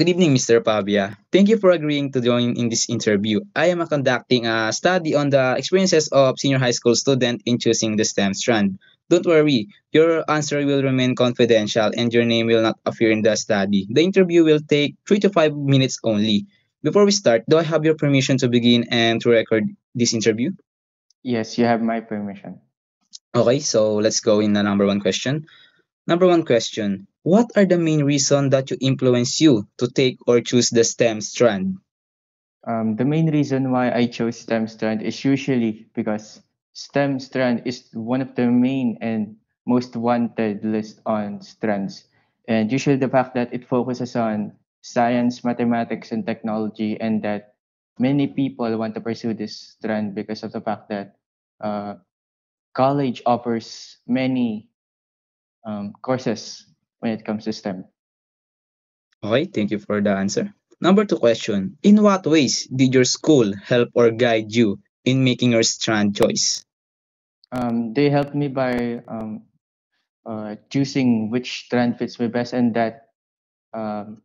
Good evening, Mr. Pavia. Thank you for agreeing to join in this interview. I am conducting a study on the experiences of senior high school student in choosing the STEM strand. Don't worry, your answer will remain confidential and your name will not appear in the study. The interview will take 3 to 5 minutes only. Before we start, do I have your permission to begin and to record this interview? Yes, you have my permission. Okay, so let's go in the number one question. Number one question. What are the main reasons that you influence you to take or choose the STEM strand? The main reason why I chose STEM strand is usually because STEM strand is one of the main and most wanted list on strands. And usually the fact that it focuses on science, mathematics, and technology, and that many people want to pursue this strand because of the fact that uh, college offers many courses when it comes to STEM. Okay, thank you for the answer. Number two question. In what ways did your school help or guide you in making your strand choice? They helped me by choosing which strand fits me best, and that um,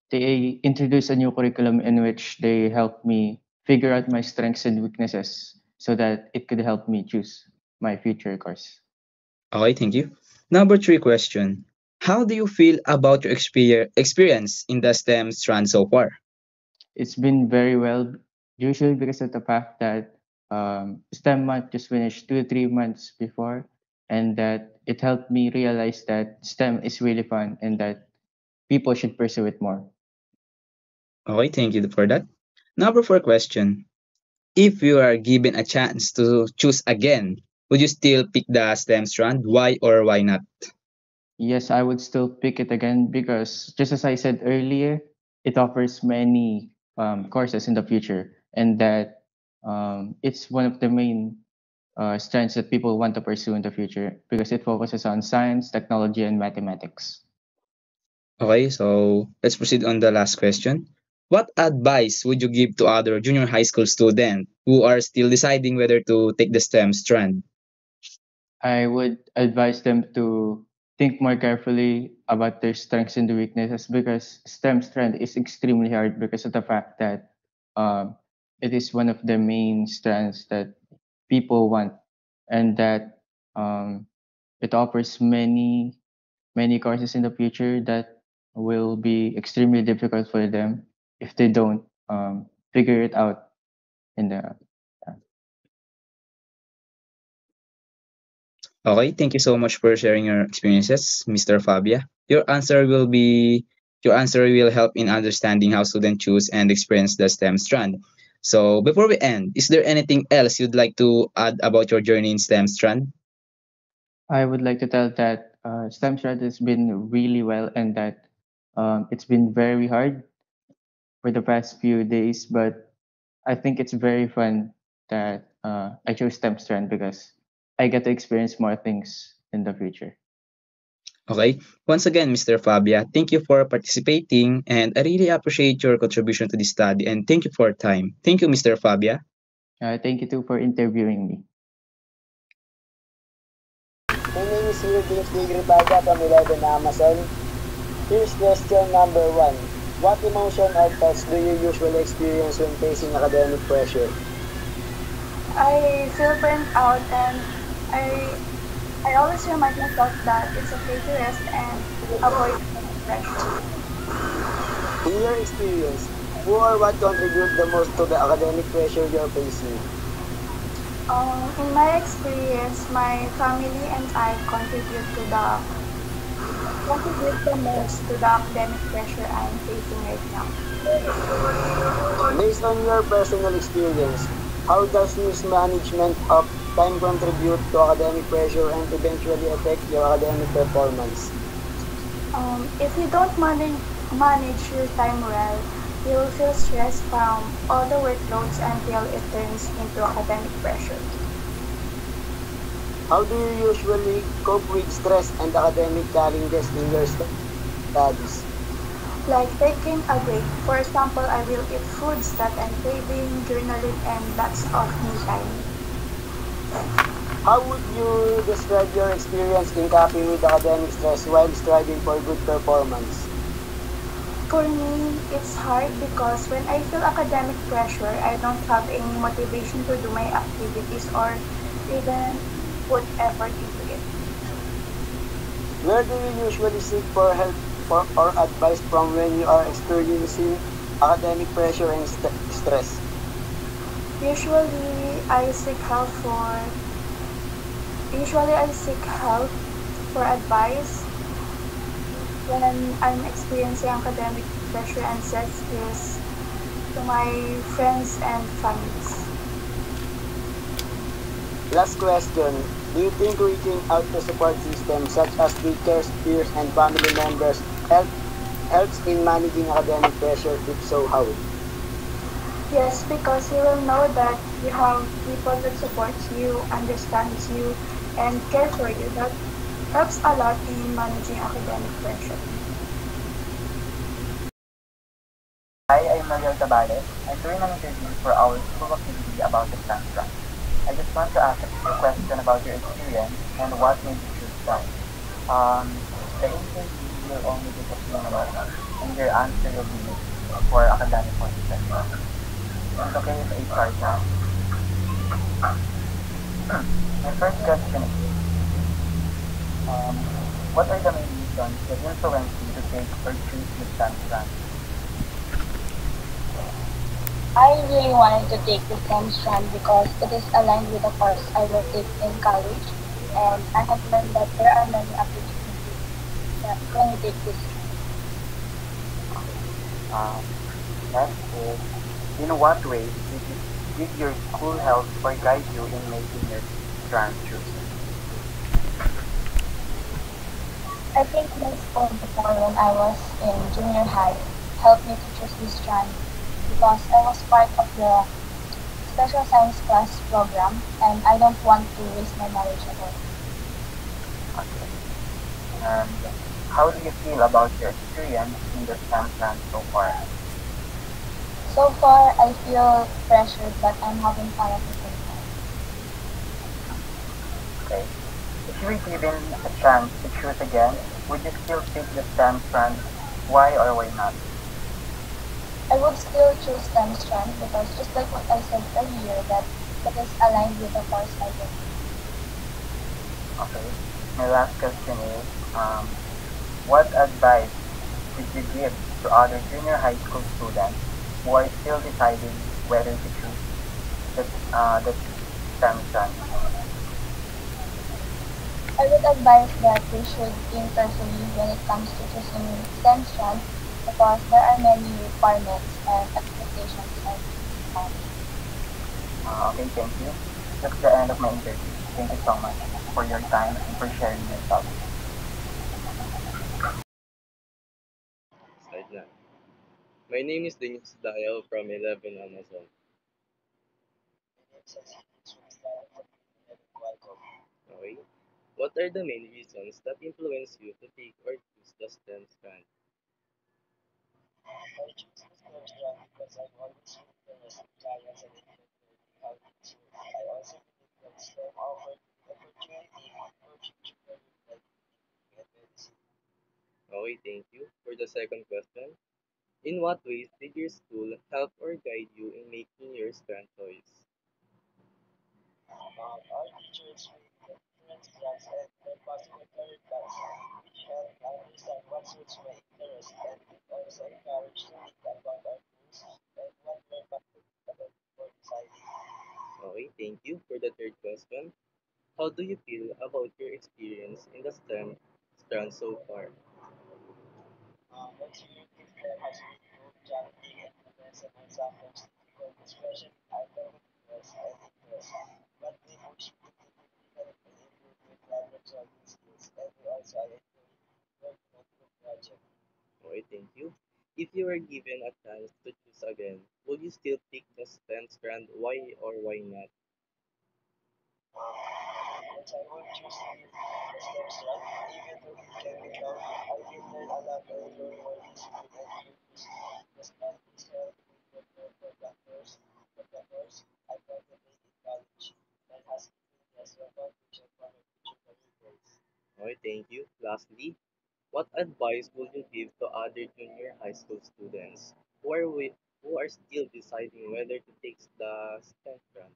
they introduced a new curriculum in which they helped me figure out my strengths and weaknesses so that it could help me choose my future course. Okay, thank you. Number three question. How do you feel about your experience in the STEM strand so far? It's been very well, usually because of the fact that STEM month just finished 2 3 months before, and that it helped me realize that STEM is really fun and that people should pursue it more. Okay, thank you for that. Number four question. If you are given a chance to choose again, would you still pick the STEM strand? Why or why not? Yes, I would still pick it again because, just as I said earlier, it offers many courses in the future, and that it's one of the main strengths that people want to pursue in the future because it focuses on science, technology, and mathematics. Okay, so let's proceed on the last question. What advice would you give to other junior high school students who are still deciding whether to take the STEM strand? I would advise them to think more carefully about their strengths and weaknesses because STEM strength is extremely hard because of the fact that um, it is one of the main strengths that people want, and that um, it offers many courses in the future that will be extremely difficult for them if they don't figure it out in the Okay, thank you so much for sharing your experiences, Mr. Fabia. Your answer will help in understanding how students choose and experience the STEM strand. So before we end, is there anything else you'd like to add about your journey in STEM strand? I would like to tell that STEM strat has been really well, and that it's been very hard for the past few days, but I think it's very fun that I chose STEM strand because I get to experience more things in the future. Okay. Once again, Mr. Fabia, thank you for participating and I really appreciate your contribution to this study and thank you for your time. Thank you, Mr. Fabia. Thank you too for interviewing me. My name is Wilbert Gripaga from 11 Amazon. Here's question number 1. What emotion or thoughts do you usually experience when facing academic pressure? I feel burnt out, and I I always remind myself that it's okay to rest and avoid pressure. In your experience, who or what contribute the most to the academic pressure you're facing? In my experience, my family and I contribute the most to the academic pressure I'm facing right now. Based on your personal experience, how does mismanagement of time contribute to academic pressure and eventually affect your academic performance? If you don't manage your time well, you'll feel stressed from all the workloads until it turns into academic pressure. How do you usually cope with stress and academic challenges in your studies? Like taking a break. For example, I will eat foods that I'm craving, journaling, and lots of me time. How would you describe your experience in coping with academic stress while striving for good performance? For me, it's hard because when I feel academic pressure, I don't have any motivation to do my activities or even put effort into it. Where do you usually seek for help or advice from when you are experiencing academic pressure and stress? Usually, I seek help for Usually I seek help for advice when I'm experiencing academic pressure and stress is to my friends and families. Last question. Do you think reaching out to support systems such as teachers, peers, and family members helps in managing academic pressure? If so, how? Yes, because you will know that you have people that supports you, understands you, and care for you. That helps a lot in managing academic pressure. Hi, I'm Mariel Tabales. I'm doing an interview for our school activity about the STEM track. I just want to ask a few questions about your experience and what made you choose STEM. The interview will only take a few minutes and your answer will be used for academic purposes. It's okay if I start now. My first question is, um, what are the main reasons that influence you to take or choose the STEM track? I really wanted to take the STEM strand because it is aligned with the course I will take in college, and I have learned that there are many opportunities that when you take this strand. Um, Next is, in what ways did your school help or guide you in making your strand choice? I think my school before when I was in junior high helped me to choose this strand because I was part of the special science class program and I don't want to waste my knowledge at all. Okay. And how do you feel about your experience in the STEM strand so far? So far, I feel pressured, but I'm having fun at the same time. Okay. If you were given a chance to choose again, would you still pick the STEM strand? Why or why not? I would still choose STEM strand because just like what I said earlier, that it is aligned with the course I will take. Okay. My last question is, what advice would you give to other junior high school students who are still deciding whether to choose the STEM strand? I would advise that they should think carefully when it comes to choosing STEM strand because there are many requirements and expectations of college. Okay, thank you. That's the end of my interview. Thank you so much for your time and for sharing your thoughts. Side na. My name is Denis Dayo from 11 Amazon. Okay. What are the main reasons that influence you to take or choose the STEM strand? Okay, thank you. For the second question, in what ways did your school help or guide you in making your strand choice? Okay, thank you. For the third question, how do you feel about your experience in the STEM strand so far? Okay, thank you. If you were given a chance to choose again, would you still pick the STEM strand? Why or why not? Okay, thank you. Lastly, What advice would you give to other junior high school students who are still deciding whether to take the STEM grant?